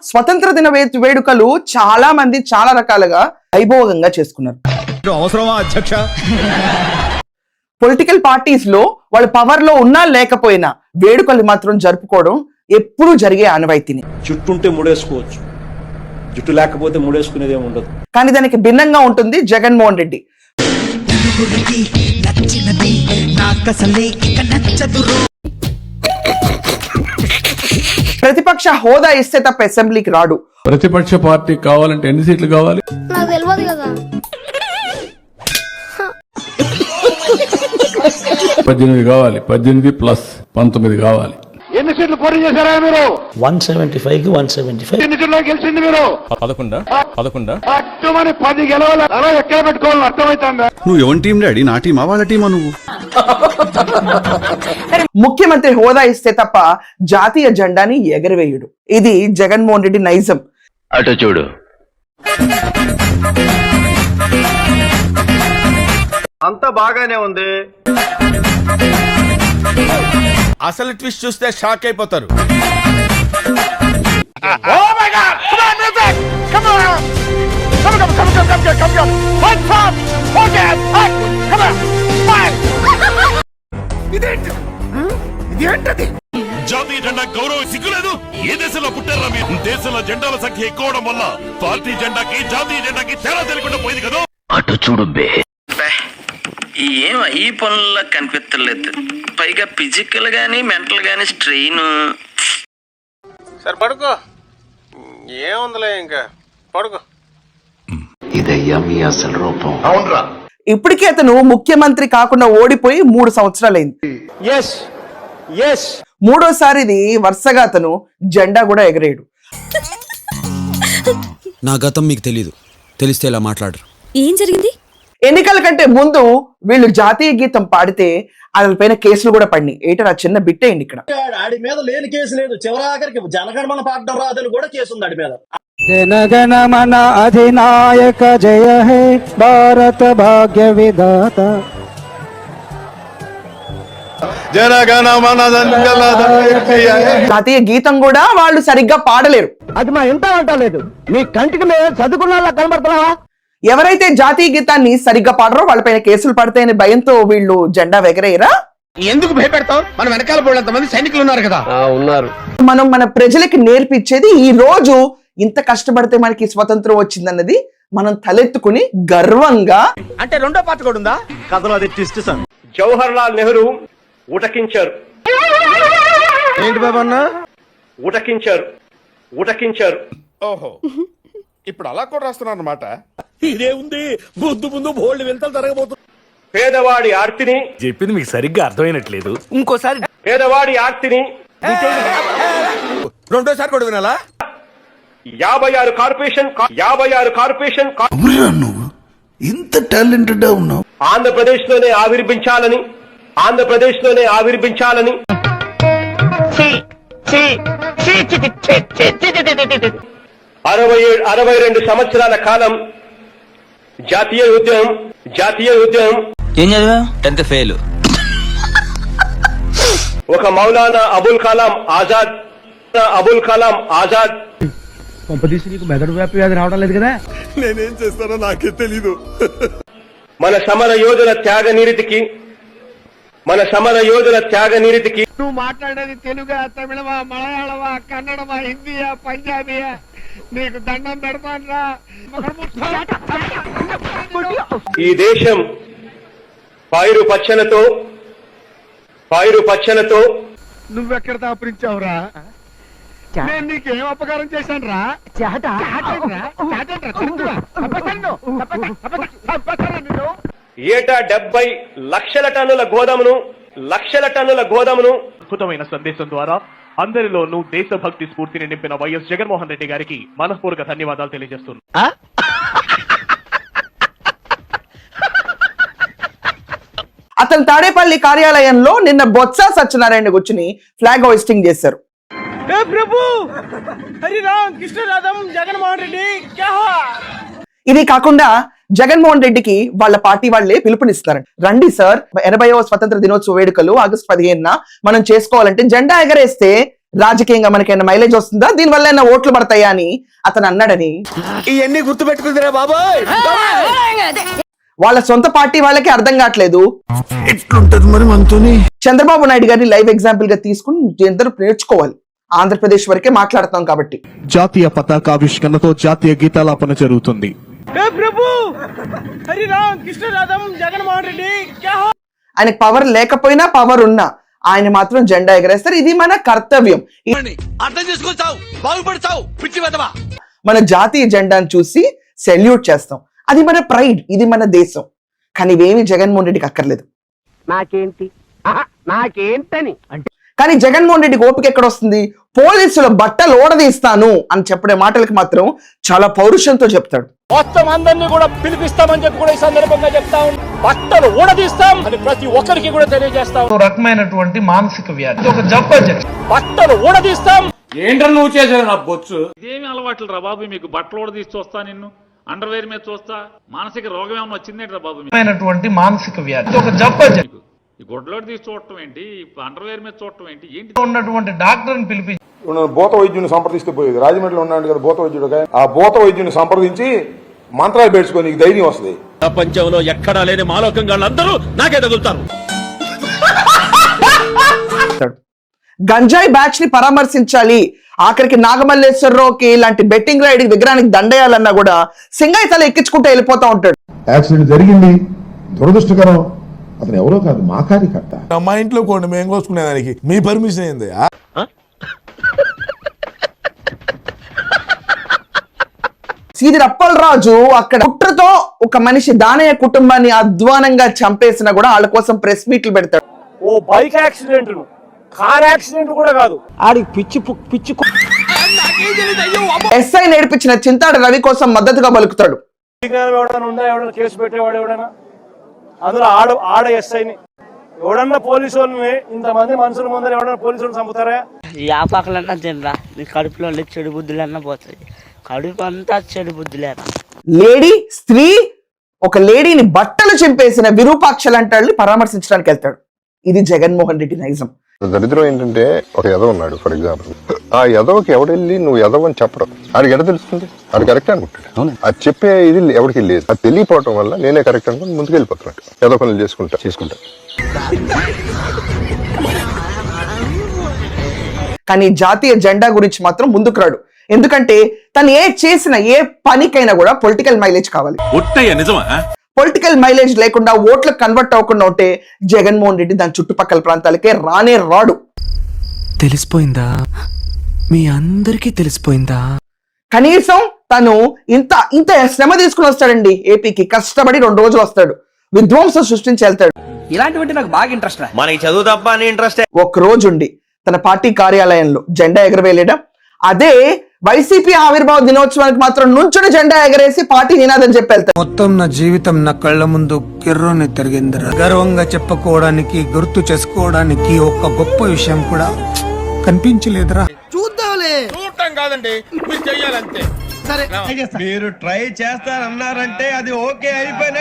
స్వతంత్ర దిన వేడుకలు చాలా మంది చాలా రకాలుగా వైభోగంగా చేసుకున్నారు. అవసరమా అధ్యక్ష? పొలిటికల్ పార్టీస్ లో వాళ్ళు పవర్ లో ఉన్నా లేకపోయినా వేడుకలు మాత్రం జరుపుకోవడం ఎప్పుడూ జరిగే ఆనవాయితీని. జుట్టుంటే ముడేసుకోవచ్చు, జుట్టు లేకపోతే ముడేసుకునేది ఏమి ఉండదు. కానీ దానికి భిన్నంగా ఉంటుంది జగన్మోహన్ రెడ్డి. ప్రతిపక్ష హోదా ఇస్తే తప్ప అసెంబ్లీకి రాడు. ప్రతిపక్ష పార్టీ కావాలంటే ఎన్ని సీట్లు కావాలి? నాకు తెలియదు కదా. 18 కావాలి, 18 ప్లస్ 19 కావాలి. ఎన్ని సీట్లు పోటీ చేశారా మీరు? 175కి 175. ఎన్ని సీట్లు గెలిచింది మీరు? 11 అట్టమని 10 గెలవాలి. అలా ఎక్కడ పెట్టుకోవాలని అర్థమవుతుందా? నువ్వు ఎవరి టీం డాడీ? నా టీమా వాళ్ళ టీమా? నువ్వు ముఖ్యమంత్రి హోదా ఇస్తే తప్ప జాతీయ జెండాని ఎగరవేయుడు. ఇది జగన్మోహన్ రెడ్డి నైజం. అటు చూడు. అంత బాగానే ఉంది. అసలు ట్విస్ట్ చూస్తే షాక్ అయిపోతారు. జాతీయ జెండా గౌరవం సిగ్గులేదు? ఏ దేశంలో పుట్టారా మీరు? దేశంలో జెండాల సంఖ్య ఎక్కువ అవడం వల్ల పార్టీ జెండాకి జాతీయ జెండాకి తేడా తెలియకుండా పోయింది కదా. అటు చూడు బే. ఏం ఈ పనుల్లో కనిపించలేదు. పైగా ఫిజికల్ గానీ మెంటల్ గానీ స్ట్రెయిన్. సరే పడుకో, ఏముందిలే ఇంకా పడుకో. ఇదయ్యా మీ అసలు రూపం. అవునరా, ఇప్పటికే అతను ముఖ్యమంత్రి కాకుండా ఓడిపోయి 3 సంవత్సరాలైంది. మూడోసారిది వరుసగా అతను జెండా కూడా ఎగరేయడు. నా గతం మీకు తెలీదు, తెలిస్తే ఇలా మాట్లాడరు. ఏం జరిగింది? ఎన్నికల కంటే ముందు వీళ్ళు జాతీయ గీతం పాడితే పైన కేసులు కూడా పడినాయి. ఏంటో చిన్న బిట్ అయింది ఇక్కడ. ఆడి మీద లేని కేసు లేదు. చివరాఖరికి జనగణమన పాడడం రాదని కూడా కేసు ఉంది ఆడి మీద. జనగణమన అధినాయక జయ హే భారత భాగ్య విధాత. జాతీయ గీతం కూడా వాళ్ళు సరిగ్గా పాడలేరు. అది మా ఇంత అంటలేదు. మీ కంటికి మేము చదువుకున్నా కనబడుతున్నావా? ఎవరైతే జాతీయ గీతాన్ని సరిగ్గా పాడరో వాళ్ళపైన కేసులు పడతాయనే భయంతో వీళ్ళు జెండా ఎగరేయరా? ఎందుకు భయపెడతావు? మన వెనకాల పోలంత మంది సైనికులు ఉన్నారు కదా. ఉన్నారు. మనం మన ప్రజలకి నేర్పించేది ఈ రోజు ఇంత కష్టపడితే మనకి స్వతంత్రం వచ్చిందన్నది మనం తలెత్తుకుని గర్వంగా. అంటే రెండో పార్ట్ కూడా ఉందా కథలో? అది ట్విస్ట్ సార్. జవహర్ లాల్ నెహ్రూ ఉటకించారు. ఏంటి బాబన్న? ఉటకించారు. ఓహో, ఇప్పుడు అలా కూడా రాస్తున్నారు అన్నమాట. ఇదే ఉంది, ముందు ముందు బోల్డ్ వెళ్తాలు జరగబోతుంది. పేదవాడి ఆర్తిని చెప్పింది మీకు సరిగ్గా అర్థమైనట్లేదు. ఇంకోసారి పేదవాడి ఆర్తిని రెండోసారి కూడా వినాలా? 56 కార్పొరేషన్ నువ్వు ఇంత టాలెంటెడ్ ఉన్నావు. ఆంధ్రప్రదేశ్ లోనే ఆవిర్భించాలని 62 సంవత్సరాల కాలం జాతీయ ఉద్యమం. ఏం చదివా? 10th fail. ఒక మౌలానా అబుల్ కలాం ఆజాద్. కొంపదీసి నీకు మెదడు వ్యాపి వ్యాధి రావడం లేదు కదా? నేనేం చేస్తానో నాకే తెలీదు. మన సమర యోధుల త్యాగ నిరతికి నువ్వు మాట్లాడేది తెలుగా, తమిళమా, మలయాళమా, కన్నడమా, హిందీయా, పంజాబీయా? నీకు దండం పెడతాన్రా. ఈ దేశం పైరు పచ్చనతో నువ్వెక్కడ దాపురించావురా? నేను నీకేం అపకారం చేశాను రా? ఏటా 70 లక్షల టన్నుల గోదామును అద్భుతమైన సందేశం ద్వారా అందరిలోనూ దేశభక్తి స్ఫూర్తిని నింపిన వైఎస్ జగన్మోహన్ రెడ్డి గారికి మనస్ఫూర్తిగా ధన్యవాదాలు తెలియజేస్తున్నాను. అతను తాడేపల్లి కార్యాలయంలో నిన్న బొత్స సత్యనారాయణ కూర్చుని ఫ్లాగ్ హోయిస్టింగ్ చేశారు. ఇది కాకుండా జగన్మోహన్ రెడ్డికి వాళ్ళ పార్టీ వాళ్లే పిలుపునిస్తారు. రండి సార్, 80వ స్వతంత్ర దినోత్సవ వేడుకలు ఆగస్టు 15న మనం చేసుకోవాలంటే జెండా ఎగరేస్తే రాజకీయంగా మనకైనా మైలేజ్ వస్తుందా, దీనివల్ల అయినా ఓట్లు పడతాయా అని అతను అన్నాడని ఇవన్నీ గుర్తు పెట్టుకుందిరా బాబాయ్. వాళ్ళ సొంత పార్టీ వాళ్ళకి అర్థం కావట్లేదు. ఎట్లుంటది మరి మనతోని? చంద్రబాబు నాయుడు గారిని లైవ్ ఎగ్జాంపుల్ గా తీసుకుని అందరూ నేర్చుకోవాలి. ఆంధ్రప్రదేశ్ వరకే మాట్లాడతాం కాబట్టి. జాతీయ పతాకావిష్కరణతో జాతీయ గీతాలాపన జరుగుతుంది. ఆయనకు పవర్ లేకపోయినా పవర్ ఉన్నా ఆయన మాత్రం జెండా ఎగరేస్తారు. ఇది మన కర్తవ్యం. అర్థం చేసుకొచ్చావు, బాగుపడతావు, పిచ్చి వెదవా. మన జాతీయ జెండాను చూసి సెల్యూట్ చేస్తాం. అది మన ప్రైడ్, ఇది మన దేశం. కానీ ఇవేమి జగన్మోహన్ రెడ్డికి అక్కర్లేదు. నాకేంటని కానీ జగన్మోహన్ రెడ్డికి ఓపిక ఎక్కడ వస్తుంది? పోలీసుల బట్టలు ఓడదీస్తాను అని చెప్పే మాటలకు మాత్రం చాలా పౌరుషంతో చెప్తాడు. మొత్తం అందరినీ కూడా పిలిపిస్తామని చెప్పి కూడా ఈ సందర్భంగా చెప్తా ఉన్నాం. బట్టలు ఊడదీస్తాం అని ప్రతి ఒక్కరికి కూడా తెలియజేస్తాం. రకమైనటువంటి మానసిక వ్యాధి, ఒక జబ్బు అధ్యక్ష. బట్టలు ఊడదీస్తాం. ఏంటని నువ్వు చేశారు నా బొచ్చు? ఇదేమి అలవాట్లు రా బాబు మీకు? బట్టలు కూడా తీసి చూస్తా, నిన్ను అండర్వేర్ మీద చూస్తా. మానసిక రోగం ఏమన్నా వచ్చిందేంటి రా బాబు మీకు? మానసిక వ్యాధి, ఒక జబ్బు అధ్యక్ష. ఈ గొడ్లోడు తీసి చూడటం ఏంటి? అండర్వేర్ మీద చూడటం ఏంటి? ఏంటి ఉన్నటువంటి డాక్టర్ని పిలిపించి భూత వైద్యుని సంప్రదిస్తే పోయేది. రాజమండ్రిలో ఉన్నాడు కదా భూత వైద్యుడు, ఆ భూత వైద్యుని సంప్రదించి మంత్రాలు పెట్టుకో, నీకు ధైర్యం వస్తుంది. ప్రపంచంలో ఎక్కడా లేని మాలోకంగా అందరూ నాకే తగులుతారు. గంజాయి బ్యాచ్ ని పరామర్శించాలి, ఆఖరికి నాగమల్లేశ్వరరావుకి ఇలాంటి బెట్టింగ్ రైడ్ విగ్రహానికి దండేయాలన్నా కూడా సింగాయి తల ఎక్కించుకుంటూ వెళ్ళిపోతా ఉంటాడు. యాక్సిడెంట్ జరిగింది, దురదృష్టకరం. అతను ఎవరో కాదు, మా కార్యకర్త. మా ఇంట్లో కూడా మేము కోసుకునే దానికి మీ పర్మిషన్ ఏంది? సీది అప్పలరాజు అక్కడ కుట్రతో ఒక మనిషి దానయ్య కుటుంబాన్ని అధ్వానంగా చంపేసినా కూడా వాళ్ళ కోసం ప్రెస్ మీట్లు పెడతాడు. ఓ బైక్ యాక్సిడెంట్, కార్ యాక్సిడెంట్ కూడా కాదు, ఆడికి పిచ్చి ఎస్ఐ నేర్పించిన చింతాడు రవి కోసం మద్దతుగా పలుకుతాడు. ఎవడన్నా కేసు పెట్టేవాడు ఎవడన్నా, అందులో ఆడ ఎస్ఐని ఎవడన్నా పోలీసు వాళ్ళని ఇంతమంది మనుషుల ముందర ఎవడన్నా పోలీసు వాళ్ళని చంపుతారా? యాపాకులన్నా తినరా, నీ కడుపులో చెడు బుద్ధులన్నా పోతాయి. కడుపు అంతా చెడు బుద్ధులే. లేడీ స్త్రీ ఒక లేడీని బట్టలు చింపేసిన విరూపాక్ష లాంటి పరామర్శించడానికి వెళ్తాడు. ఇది జగన్మోహన్ రెడ్డి నైజం. దరిద్రం ఏంటంటే ఒక ఎదవ ఉన్నాడు ఫర్ ఎగ్జాంపుల్, ఆ ఎదవకి ఎవడెళ్ళి నువ్వు ఎదవ అని చెప్పడం, ఆడికి ఎడ తెలుస్తుంది? ఆడు కరెక్ట్ అనుకుంటాడు. అది చెప్పే ఇది ఎవరికి లేదు. అది తెలియపోవటం వల్ల నేనే కరెక్ట్ అనుకుని ముందుకు వెళ్ళిపోతున్నాడు. ఎదవ పనులు చేసుకుంటా. కానీ జాతీయ జెండా గురించి మాత్రం ముందుకు రాడు. ఎందుకంటే తను ఏ చేసిన ఏ పనికైనా కూడా పొలిటికల్ మైలేజ్ కావాలి. పొలిటికల్ మైలేజ్ లేకుండా ఓట్లకు కన్వర్ట్ అవ్వకుండా ఉంటే జగన్మోహన్ రెడ్డి దాని చుట్టుపక్కల ప్రాంతాలకే రానే రాడు. తెలిసిపోయిందా? మీ అందరికీ తెలిసిపోయిందా? కనీసం తను ఇంత శ్రమ తీసుకుని వస్తాడండి. ఏపీకి కష్టపడి 2 రోజులు వస్తాడు, విధ్వంసం సృష్టించి వెళ్తాడు. ఇలాంటివంటే నాకు బాగా ఇంట్రెస్ట్. మనకి చదువు తప్ప అని ఇంట్రెస్ట్. ఒక రోజు ఉండి తన పార్టీ కార్యాలయంలో జెండా ఎగరవేయలేడా? అదే వైసీపీ ఆవిర్భావ దినోత్సవానికి మాత్రం నుంచుని జెండా ఎగరేసి పార్టీ నినాదం చెప్పి వెళ్తాడు. మొత్తం నా జీవితం నా కళ్ళ ముందు కిర్రోని తిరిగిందిరా. గర్వంగా చెప్పుకోవడానికి, గుర్తు చేసుకోవడానికి ఒక గొప్ప విషయం కూడా కనిపించలేదురా. చూడటం కాదండి, మీరు చెయ్యాలంతే. సరే, మీరు ట్రై చేస్తారన్నారంటే అది ఓకే అయిపోయినట్టు.